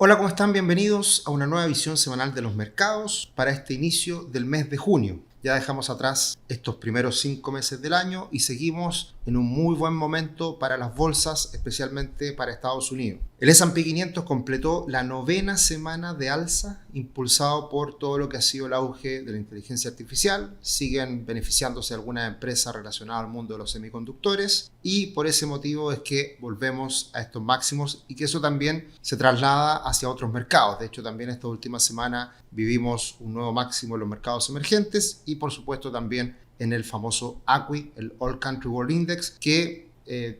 Hola, ¿cómo están? Bienvenidos a una nueva visión semanal de los mercados para este inicio del mes de junio. Ya dejamos atrás estos primeros 5 meses del año y seguimos en un muy buen momento para las bolsas, especialmente para Estados Unidos. El S&P 500 completó la 9ª semana de alza, impulsado por todo lo que ha sido el auge de la inteligencia artificial. Siguen beneficiándose algunas empresas relacionadas al mundo de los semiconductores y por ese motivo es que volvemos a estos máximos y que eso también se traslada hacia otros mercados. De hecho, también esta última semana vivimos un nuevo máximo en los mercados emergentes y por supuesto también en el famoso ACWI, el All Country World Index, que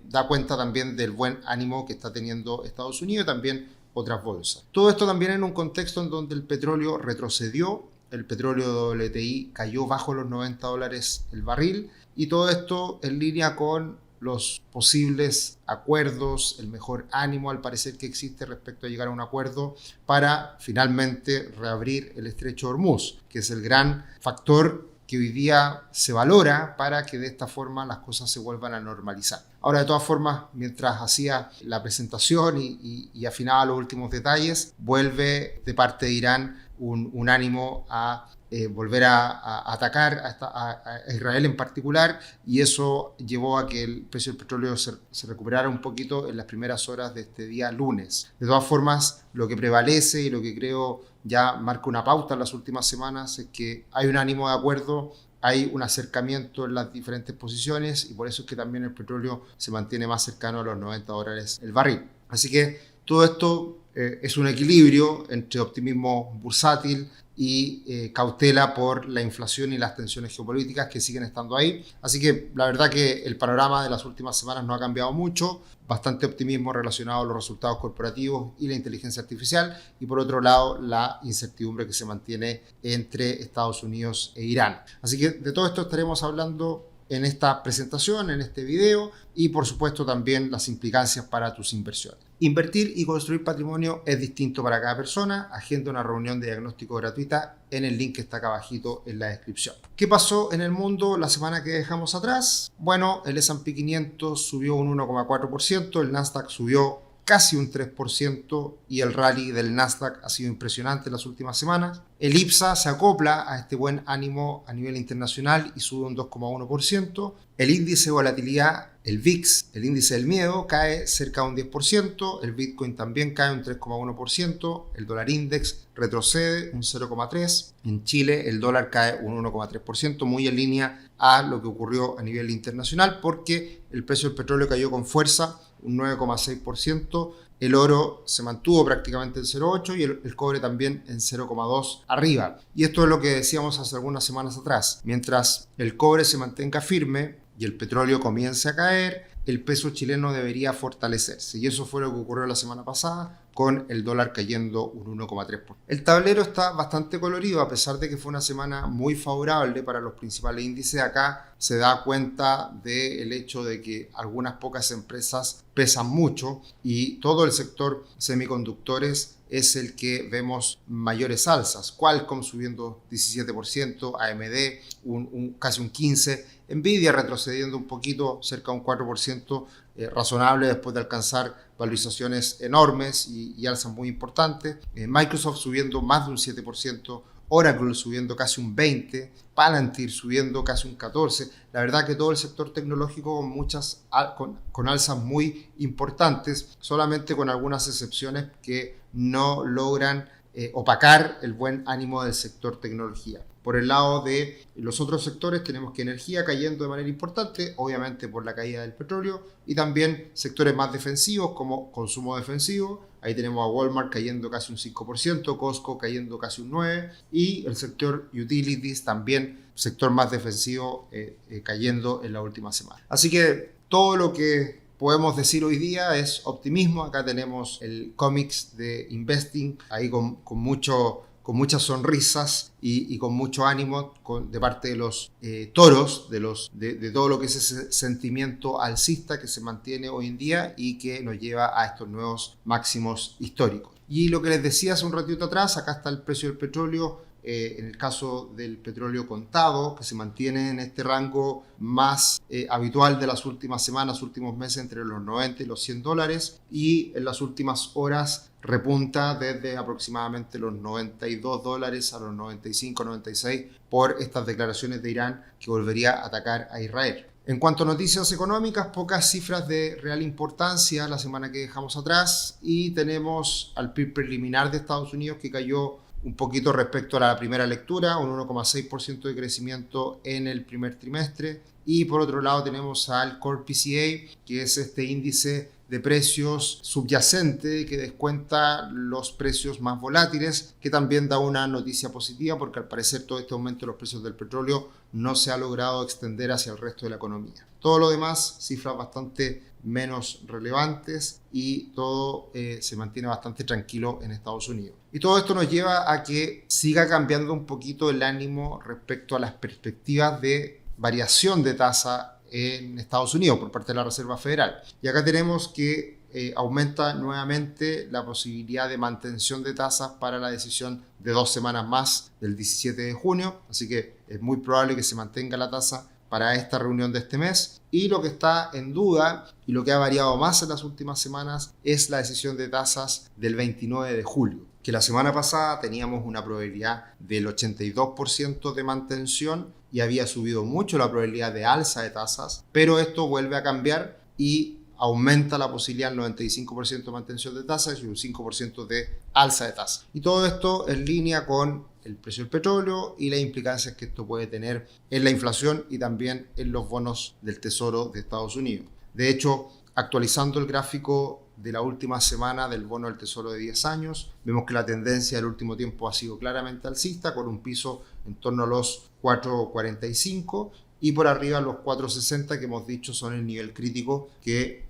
da cuenta también del buen ánimo que está teniendo Estados Unidos y también otras bolsas. Todo esto también en un contexto en donde el petróleo retrocedió, el petróleo WTI cayó bajo los $90 el barril y todo esto en línea con los posibles acuerdos, el mejor ánimo al parecer que existe respecto a llegar a un acuerdo para finalmente reabrir el estrecho de Hormuz, que es el gran factor que hoy día se valora para que de esta forma las cosas se vuelvan a normalizar. Ahora, de todas formas, mientras hacía la presentación y afinaba los últimos detalles, vuelve de parte de Irán un ánimo a volver a atacar a Israel en particular, y eso llevó a que el precio del petróleo se recuperara un poquito en las primeras horas de este día lunes. De todas formas, lo que prevalece y lo que creo ya marca una pauta en las últimas semanas es que hay un ánimo de acuerdo, hay un acercamiento en las diferentes posiciones y por eso es que también el petróleo se mantiene más cercano a los $90 el barril. Así que todo esto es un equilibrio entre optimismo bursátil y cautela por la inflación y las tensiones geopolíticas que siguen estando ahí. Así que la verdad que el panorama de las últimas semanas no ha cambiado mucho, bastante optimismo relacionado a los resultados corporativos y la inteligencia artificial, y por otro lado la incertidumbre que se mantiene entre Estados Unidos e Irán. Así que de todo esto estaremos hablando en esta presentación, en este video, y por supuesto también las implicancias para tus inversiones. Invertir y construir patrimonio es distinto para cada persona. Agenda una reunión de diagnóstico gratuita en el link que está acá abajito en la descripción. ¿Qué pasó en el mundo la semana que dejamos atrás? Bueno, el S&P 500 subió un 1,4%, el Nasdaq subió casi un 3% y el rally del Nasdaq ha sido impresionante en las últimas semanas. El IPSA se acopla a este buen ánimo a nivel internacional y sube un 2,1%. El índice de volatilidad, el VIX, el índice del miedo, cae cerca de un 10%. El Bitcoin también cae un 3,1%. El dólar index retrocede un 0,3%. En Chile el dólar cae un 1,3%, muy en línea a lo que ocurrió a nivel internacional porque el precio del petróleo cayó con fuerza un 9,6%, el oro se mantuvo prácticamente en 0,8% y el cobre también en 0,2% arriba. Y esto es lo que decíamos hace algunas semanas atrás. Mientras el cobre se mantenga firme y el petróleo comience a caer, el peso chileno debería fortalecerse. Y eso fue lo que ocurrió la semana pasada con el dólar cayendo un 1,3%. El tablero está bastante colorido a pesar de que fue una semana muy favorable para los principales índices. Acá se da cuenta del hecho de que algunas pocas empresas pesan mucho y todo el sector semiconductores es el que vemos mayores alzas. Qualcomm subiendo 17%, AMD casi un 15%, Nvidia retrocediendo un poquito, cerca de un 4%, razonable después de alcanzar valorizaciones enormes y alzas muy importantes. Microsoft subiendo más de un 7%, Oracle subiendo casi un 20%, Palantir subiendo casi un 14%. La verdad que todo el sector tecnológico con alzas muy importantes, solamente con algunas excepciones que no logran opacar el buen ánimo del sector tecnología. Por el lado de los otros sectores tenemos que energía cayendo de manera importante, obviamente por la caída del petróleo, y también sectores más defensivos como consumo defensivo. Ahí tenemos a Walmart cayendo casi un 5%, Costco cayendo casi un 9% y el sector utilities también, sector más defensivo, cayendo en la última semana. Así que todo lo que podemos decir hoy día es optimismo. Acá tenemos el cómics de Investing, ahí con muchas sonrisas y con mucho ánimo de parte de los toros, de todo lo que es ese sentimiento alcista que se mantiene hoy en día y que nos lleva a estos nuevos máximos históricos. Y lo que les decía hace un ratito atrás, acá está el precio del petróleo. En el caso del petróleo contado, que se mantiene en este rango más habitual de las últimas semanas, últimos meses, entre los 90 y los 100 dólares, y en las últimas horas repunta desde aproximadamente los 92 dólares a los 95, 96 por estas declaraciones de Irán que volvería a atacar a Israel. En cuanto a noticias económicas, pocas cifras de real importancia la semana que dejamos atrás, y tenemos al PIB preliminar de Estados Unidos que cayó un poquito respecto a la primera lectura, un 1,6% de crecimiento en el primer trimestre. Y por otro lado tenemos al Core PCA, que es este índice de precios subyacente que descuenta los precios más volátiles, que también da una noticia positiva porque al parecer todo este aumento de los precios del petróleo no se ha logrado extender hacia el resto de la economía. Todo lo demás, cifras bastante menos relevantes, y todo se mantiene bastante tranquilo en Estados Unidos. Y todo esto nos lleva a que siga cambiando un poquito el ánimo respecto a las perspectivas de variación de tasa en Estados Unidos por parte de la Reserva Federal. Y acá tenemos que aumenta nuevamente la posibilidad de mantención de tasas para la decisión de 2 semanas más del 17 de junio. Así que es muy probable que se mantenga la tasa para esta reunión de este mes. Y lo que está en duda y lo que ha variado más en las últimas semanas es la decisión de tasas del 29 de julio, que la semana pasada teníamos una probabilidad del 82% de mantención y había subido mucho la probabilidad de alza de tasas, pero esto vuelve a cambiar y aumenta la posibilidad del 95% de mantención de tasas y un 5% de alza de tasas. Y todo esto en línea con el precio del petróleo y las implicancias que esto puede tener en la inflación y también en los bonos del Tesoro de Estados Unidos. De hecho, actualizando el gráfico de la última semana del bono del Tesoro de 10 años, vemos que la tendencia del último tiempo ha sido claramente alcista, con un piso en torno a los 4,45 y por arriba los 4,60, que hemos dicho son el nivel crítico que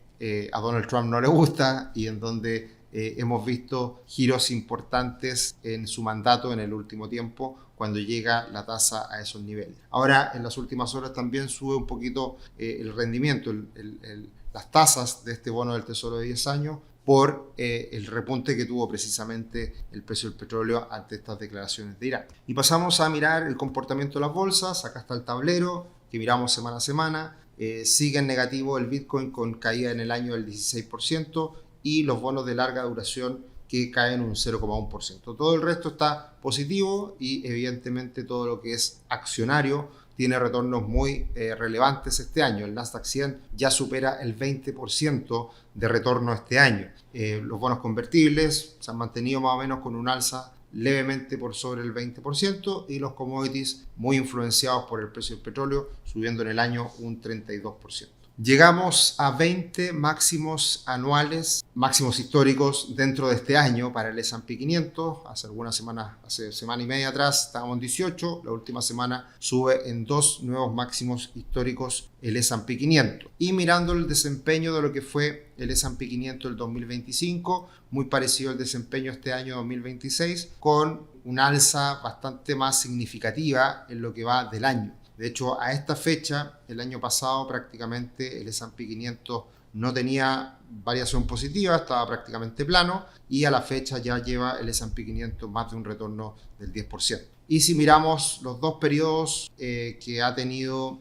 a Donald Trump no le gusta y en donde hemos visto giros importantes en su mandato en el último tiempo cuando llega la tasa a esos niveles. Ahora, en las últimas horas también sube un poquito el rendimiento, las tasas de este bono del Tesoro de 10 años por el repunte que tuvo precisamente el precio del petróleo ante estas declaraciones de Irán. Y pasamos a mirar el comportamiento de las bolsas. Acá está el tablero que miramos semana a semana. Sigue en negativo el Bitcoin con caída en el año del 16% y los bonos de larga duración que caen un 0,1%. Todo el resto está positivo y evidentemente todo lo que es accionario tiene retornos muy relevantes este año. El Nasdaq 100 ya supera el 20% de retorno este año. Los bonos convertibles se han mantenido más o menos con un alza levemente por sobre el 20% y los commodities muy influenciados por el precio del petróleo subiendo en el año un 32%. Llegamos a 20 máximos anuales, máximos históricos dentro de este año para el S&P 500. Hace semana y media atrás estábamos en 18, la última semana sube en 2 nuevos máximos históricos el S&P 500. Y mirando el desempeño de lo que fue el S&P 500 del 2025, muy parecido al desempeño este año 2026, con una alza bastante más significativa en lo que va del año. De hecho, a esta fecha, el año pasado prácticamente el S&P 500 no tenía variación positiva, estaba prácticamente plano, y a la fecha ya lleva el S&P 500 más de un retorno del 10%. Y si miramos los dos periodos que ha tenido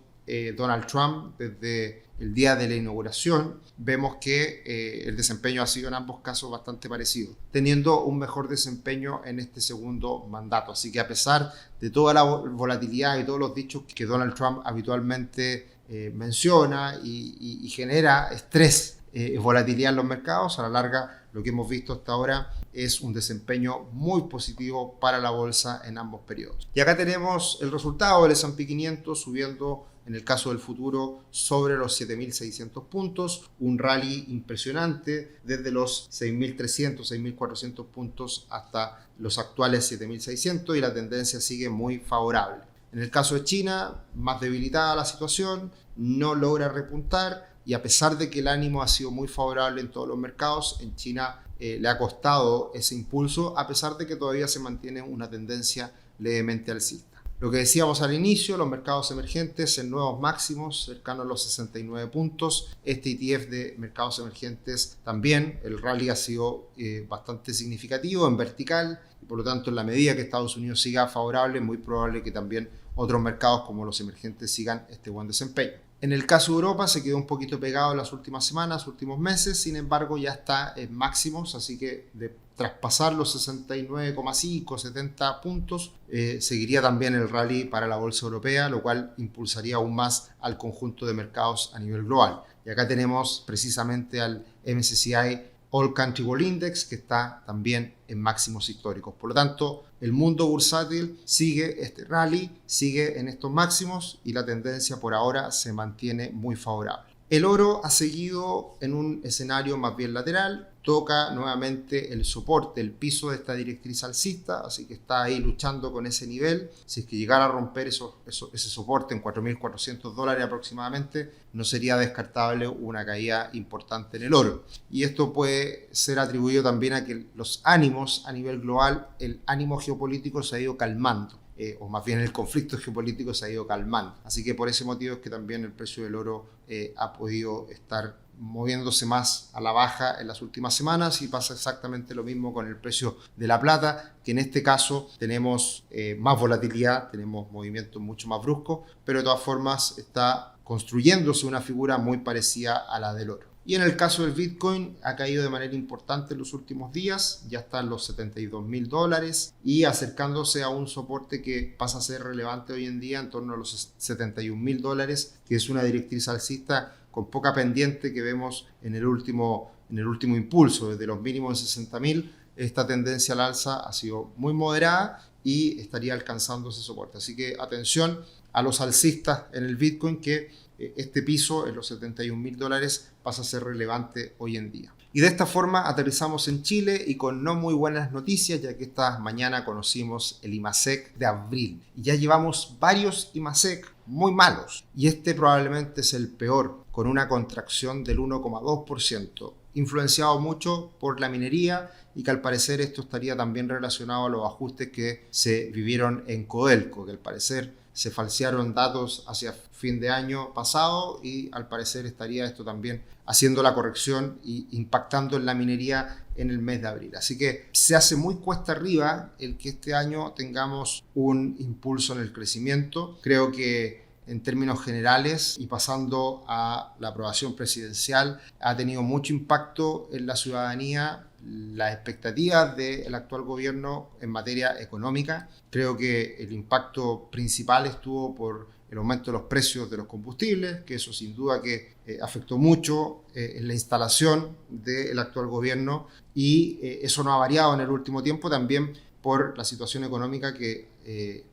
Donald Trump desde el día de la inauguración, vemos que el desempeño ha sido en ambos casos bastante parecido, teniendo un mejor desempeño en este segundo mandato. Así que a pesar de toda la volatilidad y todos los dichos que Donald Trump habitualmente menciona y genera estrés, volatilidad en los mercados, a la larga lo que hemos visto hasta ahora es un desempeño muy positivo para la bolsa en ambos periodos. Y acá tenemos el resultado del S&P 500 subiendo en el caso del futuro sobre los 7.600 puntos, un rally impresionante desde los 6.300, 6.400 puntos hasta los actuales 7.600 y la tendencia sigue muy favorable. En el caso de China, más debilitada la situación, no logra repuntar y a pesar de que el ánimo ha sido muy favorable en todos los mercados, en China le ha costado ese impulso a pesar de que todavía se mantiene una tendencia levemente alcista. Lo que decíamos al inicio, los mercados emergentes en nuevos máximos, cercanos a los 69 puntos. Este ETF de mercados emergentes también, el rally ha sido bastante significativo en vertical y por lo tanto en la medida que Estados Unidos siga favorable, es muy probable que también otros mercados como los emergentes sigan este buen desempeño. En el caso de Europa se quedó un poquito pegado en las últimas semanas, últimos meses, sin embargo ya está en máximos, así que de traspasar los 69,5, 70 puntos, seguiría también el rally para la bolsa europea, lo cual impulsaría aún más al conjunto de mercados a nivel global. Y acá tenemos precisamente al MSCI All Country World Index, que está también en máximos históricos. Por lo tanto, el mundo bursátil sigue este rally, sigue en estos máximos y la tendencia por ahora se mantiene muy favorable. El oro ha seguido en un escenario más bien lateral, toca nuevamente el soporte, el piso de esta directriz alcista, así que está ahí luchando con ese nivel. Si es que llegara a romper ese soporte en $4.400 aproximadamente, no sería descartable una caída importante en el oro. Y esto puede ser atribuido también a que los ánimos a nivel global, el ánimo geopolítico se ha ido calmando. O más bien el conflicto geopolítico se ha ido calmando. Así que por ese motivo es que también el precio del oro ha podido estar moviéndose más a la baja en las últimas semanas, y pasa exactamente lo mismo con el precio de la plata, que en este caso tenemos más volatilidad, tenemos movimientos mucho más bruscos, pero de todas formas está construyéndose una figura muy parecida a la del oro. Y en el caso del Bitcoin ha caído de manera importante en los últimos días, ya está en los $72.000 y acercándose a un soporte que pasa a ser relevante hoy en día en torno a los $71.000, que es una directriz alcista con poca pendiente que vemos en el último impulso, desde los mínimos de 60.000. Esta tendencia al alza ha sido muy moderada y estaría alcanzando ese soporte. Así que atención a los alcistas en el Bitcoin, que este piso en los $71.000 pasa a ser relevante hoy en día. Y de esta forma aterrizamos en Chile y con no muy buenas noticias, ya que esta mañana conocimos el IMASEC de abril. Y ya llevamos varios IMASEC muy malos. Y este probablemente es el peor, con una contracción del 1,2%, influenciado mucho por la minería, y que al parecer esto estaría también relacionado a los ajustes que se vivieron en Codelco, que al parecer se falsearon datos hacia fin de año pasado y al parecer estaría esto también haciendo la corrección y impactando en la minería en el mes de abril. Así que se hace muy cuesta arriba el que este año tengamos un impulso en el crecimiento. Creo que en términos generales y pasando a la aprobación presidencial ha tenido mucho impacto en la ciudadanía las expectativas del actual gobierno en materia económica. Creo que el impacto principal estuvo por el aumento de los precios de los combustibles, que eso sin duda que afectó mucho en la instalación del actual gobierno, y eso no ha variado en el último tiempo también por la situación económica que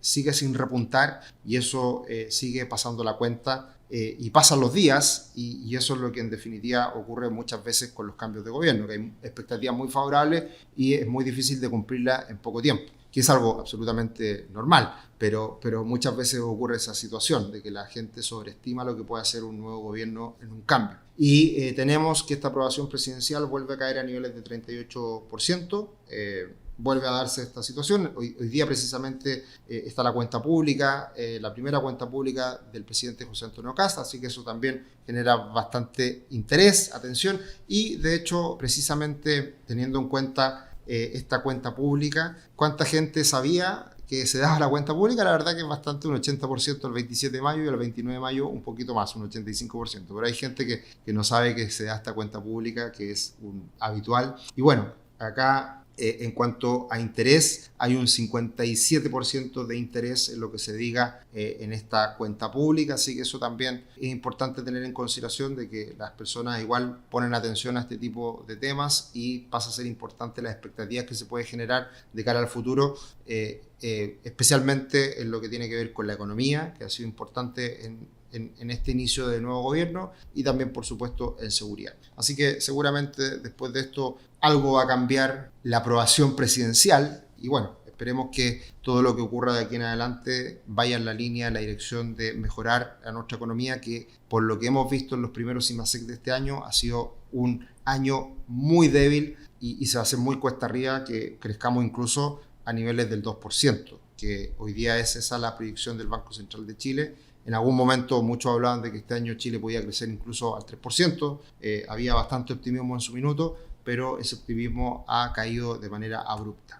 sigue sin repuntar, y eso sigue pasando la cuenta y pasan los días y eso es lo que en definitiva ocurre muchas veces con los cambios de gobierno, que hay expectativas muy favorables y es muy difícil de cumplirlas en poco tiempo, que es algo absolutamente normal, pero muchas veces ocurre esa situación de que la gente sobreestima lo que puede hacer un nuevo gobierno en un cambio. Y tenemos que esta aprobación presidencial vuelve a caer a niveles de 38%, vuelve a darse esta situación. Hoy día precisamente está la cuenta pública, la primera cuenta pública del presidente José Antonio Kast, así que eso también genera bastante interés, atención, y de hecho precisamente teniendo en cuenta esta cuenta pública, ¿cuánta gente sabía que se daba la cuenta pública? La verdad que es bastante, un 80% el 27 de mayo y el 29 de mayo un poquito más, un 85%, pero hay gente que no sabe que se da esta cuenta pública, que es un habitual. Y bueno, acá en cuanto a interés, hay un 57% de interés en lo que se diga en esta cuenta pública, así que eso también es importante tener en consideración, de que las personas igual ponen atención a este tipo de temas y pasa a ser importante las expectativas que se puede generar de cara al futuro, especialmente en lo que tiene que ver con la economía, que ha sido importante en este inicio de nuevo gobierno, y también por supuesto en seguridad. Así que seguramente después de esto algo va a cambiar la aprobación presidencial y bueno, esperemos que todo lo que ocurra de aquí en adelante vaya en la línea, en la dirección de mejorar a nuestra economía, que por lo que hemos visto en los primeros IMASEC de este año ha sido un año muy débil y se va a hacer muy cuesta arriba que crezcamos incluso a niveles del 2%, que hoy día es esa la predicción del Banco Central de Chile. En algún momento muchos hablaban de que este año Chile podía crecer incluso al 3%, había bastante optimismo en su minuto, pero ese optimismo ha caído de manera abrupta.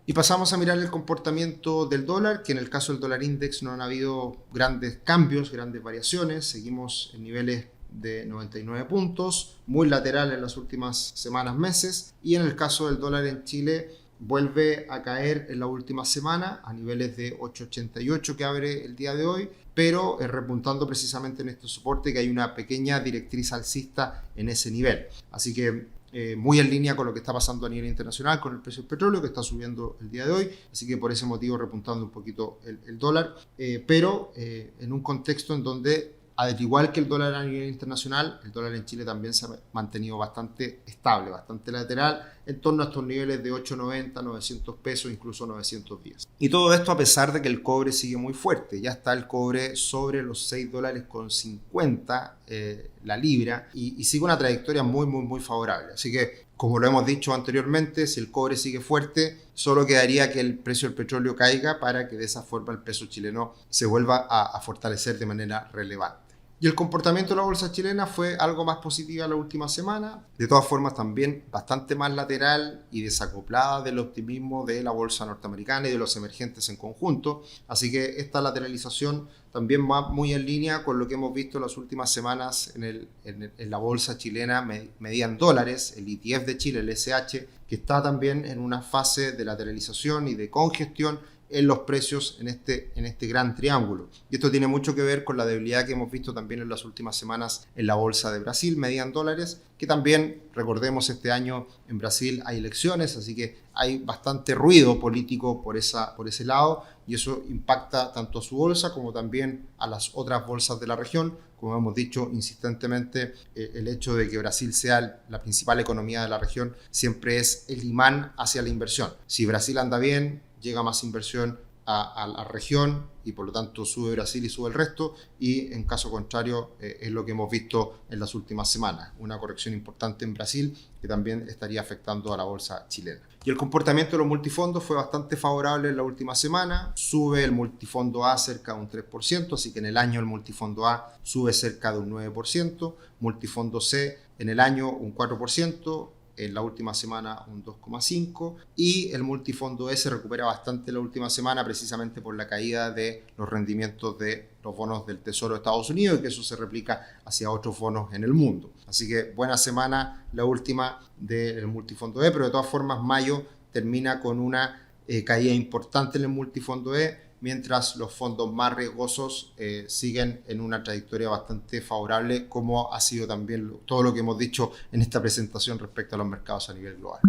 Y pasamos a mirar el comportamiento del dólar, que en el caso del dólar index no han habido grandes cambios, grandes variaciones, seguimos en niveles de 99 puntos, muy lateral en las últimas semanas, meses, y en el caso del dólar en Chile vuelve a caer en la última semana a niveles de 8.88 que abre el día de hoy, pero repuntando precisamente en este soporte que hay una pequeña directriz alcista en ese nivel. Así que muy en línea con lo que está pasando a nivel internacional con el precio del petróleo que está subiendo el día de hoy, así que por ese motivo repuntando un poquito el dólar, pero en un contexto en donde, al igual que el dólar a nivel internacional, el dólar en Chile también se ha mantenido bastante estable, bastante lateral, en torno a estos niveles de 8.90, 900 pesos, incluso 910. Y todo esto a pesar de que el cobre sigue muy fuerte. Ya está el cobre sobre los $6.50 la libra y sigue una trayectoria muy favorable. Así que, como lo hemos dicho anteriormente, si el cobre sigue fuerte, solo quedaría que el precio del petróleo caiga para que de esa forma el peso chileno se vuelva a fortalecer de manera relevante. Y el comportamiento de la bolsa chilena fue algo más positiva la última semana. De todas formas, también bastante más lateral y desacoplada del optimismo de la bolsa norteamericana y de los emergentes en conjunto. Así que esta lateralización también va muy en línea con lo que hemos visto en las últimas semanas en la bolsa chilena medida en dólares, el ETF de Chile, el SH, que está también en una fase de lateralización y de congestión en los precios en este gran triángulo. Y esto tiene mucho que ver con la debilidad que hemos visto también en las últimas semanas en la bolsa de Brasil, medida en dólares, que también, recordemos, este año en Brasil hay elecciones, así que hay bastante ruido político por ese lado, y eso impacta tanto a su bolsa como también a las otras bolsas de la región. Como hemos dicho insistentemente, el hecho de que Brasil sea la principal economía de la región siempre es el imán hacia la inversión. Si Brasil anda bien, llega más inversión a la región y por lo tanto sube Brasil y sube el resto, y en caso contrario es lo que hemos visto en las últimas semanas, una corrección importante en Brasil que también estaría afectando a la bolsa chilena. Y el comportamiento de los multifondos fue bastante favorable en la última semana, sube el multifondo A cerca de un 3%, así que en el año el multifondo A sube cerca de un 9%, multifondo C en el año un 4%, en la última semana un 2,5%, y el multifondo S recupera bastante la última semana precisamente por la caída de los rendimientos de los bonos del Tesoro de Estados Unidos y que eso se replica hacia otros bonos en el mundo. Así que buena semana la última del multifondo E, pero de todas formas mayo termina con una caída importante en el multifondo E, mientras los fondos más riesgosos siguen en una trayectoria bastante favorable, como ha sido también todo lo que hemos dicho en esta presentación respecto a los mercados a nivel global.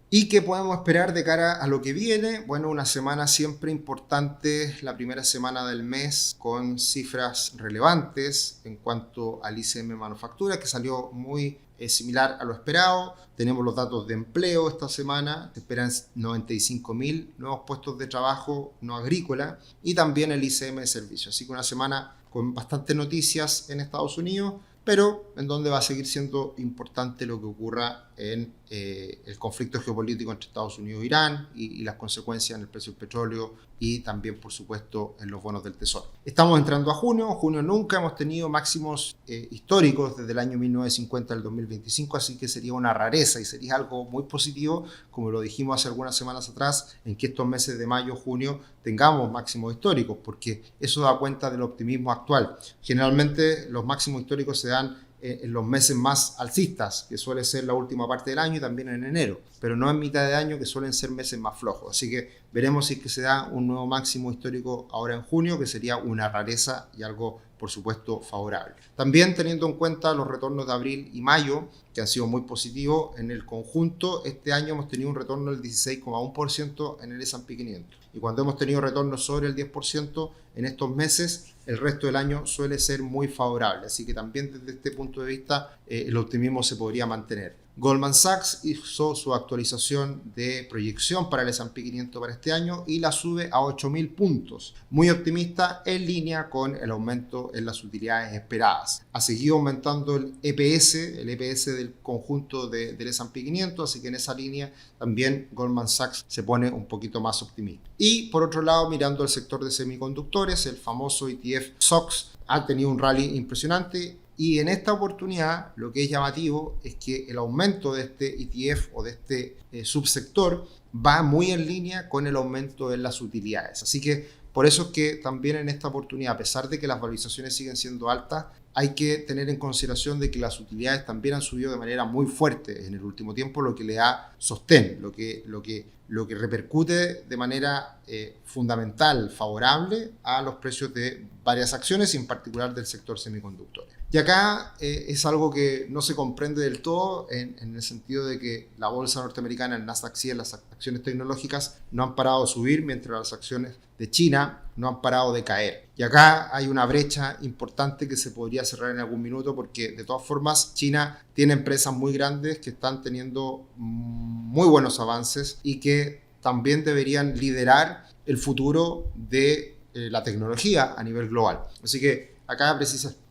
¿Y qué podemos esperar de cara a lo que viene? Bueno, una semana siempre importante, la primera semana del mes, con cifras relevantes en cuanto al ICM manufactura, que salió muy similar a lo esperado. Tenemos los datos de empleo esta semana, se esperan 95.000 nuevos puestos de trabajo no agrícola, y también el ICM de servicios. Así que una semana con bastantes noticias en Estados Unidos, pero en donde va a seguir siendo importante lo que ocurra en el conflicto geopolítico entre Estados Unidos e Irán y las consecuencias en el precio del petróleo y también, por supuesto, en los bonos del Tesoro. Estamos entrando a junio nunca hemos tenido máximos históricos desde el año 1950 al 2025, así que sería una rareza y sería algo muy positivo, como lo dijimos hace algunas semanas atrás, en que estos meses de mayo, junio tengamos máximos históricos, porque eso da cuenta del optimismo actual. Generalmente los máximos históricos se dan en los meses más alcistas, que suele ser la última parte del año y también en enero, pero no en mitad de año, que suelen ser meses más flojos. Así que veremos si es que se da un nuevo máximo histórico ahora en junio, que sería una rareza y algo, por supuesto, favorable. También teniendo en cuenta los retornos de abril y mayo, que han sido muy positivos en el conjunto, este año hemos tenido un retorno del 16,1% en el S&P 500. Y cuando hemos tenido retornos sobre el 10% en estos meses, el resto del año suele ser muy favorable. Así que también desde este punto de vista el optimismo se podría mantener. Goldman Sachs hizo su actualización de proyección para el S&P 500 para este año y la sube a 8.000 puntos, muy optimista, en línea con el aumento en las utilidades esperadas. Ha seguido aumentando el EPS del conjunto del S&P 500, así que en esa línea también Goldman Sachs se pone un poquito más optimista. Y por otro lado, mirando el sector de semiconductores, el famoso ETF SOX ha tenido un rally impresionante. Y en esta oportunidad lo que es llamativo es que el aumento de este ETF o de este subsector va muy en línea con el aumento de las utilidades. Así que por eso es que también en esta oportunidad, a pesar de que las valorizaciones siguen siendo altas, hay que tener en consideración de que las utilidades también han subido de manera muy fuerte en el último tiempo, lo que le da sostén, lo que repercute de manera fundamental, favorable a los precios de varias acciones, y en particular del sector semiconductores. Y acá es algo que no se comprende del todo en el sentido de que la bolsa norteamericana, el Nasdaq 100, las acciones tecnológicas no han parado de subir, mientras las acciones de China no han parado de caer. Y acá hay una brecha importante que se podría cerrar en algún minuto, porque de todas formas China tiene empresas muy grandes que están teniendo muy buenos avances y que también deberían liderar el futuro de la tecnología a nivel global. Así que acá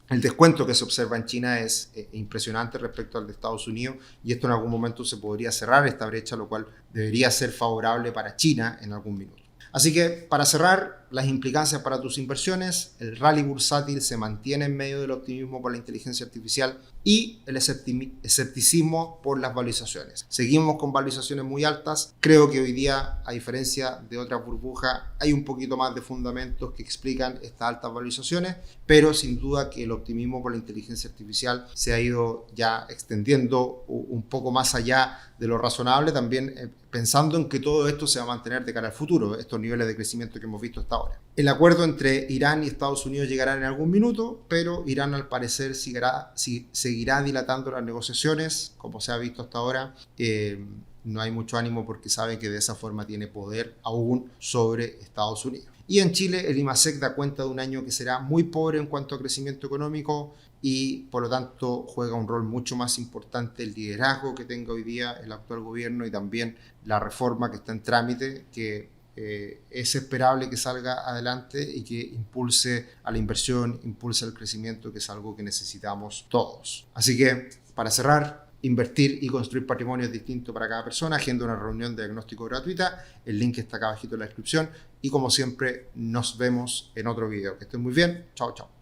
el descuento que se observa en China es impresionante respecto al de Estados Unidos, y esto en algún momento se podría cerrar esta brecha, lo cual debería ser favorable para China en algún minuto. Así que para cerrar, las implicancias para tus inversiones: el rally bursátil se mantiene en medio del optimismo por la inteligencia artificial y el escepticismo por las valorizaciones. Seguimos con valorizaciones muy altas. Creo que hoy día, a diferencia de otras burbujas, hay un poquito más de fundamentos que explican estas altas valorizaciones, pero sin duda que el optimismo por la inteligencia artificial se ha ido ya extendiendo un poco más allá de lo razonable, también pensando en que todo esto se va a mantener de cara al futuro, estos niveles de crecimiento que hemos visto hasta ahora. El acuerdo entre Irán y Estados Unidos llegará en algún minuto, pero Irán al parecer seguirá dilatando las negociaciones, como se ha visto hasta ahora. No hay mucho ánimo porque sabe que de esa forma tiene poder aún sobre Estados Unidos. Y en Chile el IMASEC da cuenta de un año que será muy pobre en cuanto a crecimiento económico, y por lo tanto juega un rol mucho más importante el liderazgo que tenga hoy día el actual gobierno y también la reforma que está en trámite, que es esperable que salga adelante y que impulse a la inversión, impulse el crecimiento, que es algo que necesitamos todos. Así que, para cerrar, invertir y construir patrimonio es distinto para cada persona. Agenda una reunión de diagnóstico gratuita. El link está acá abajito en la descripción. Y como siempre, nos vemos en otro video. Que estén muy bien. Chao, chao.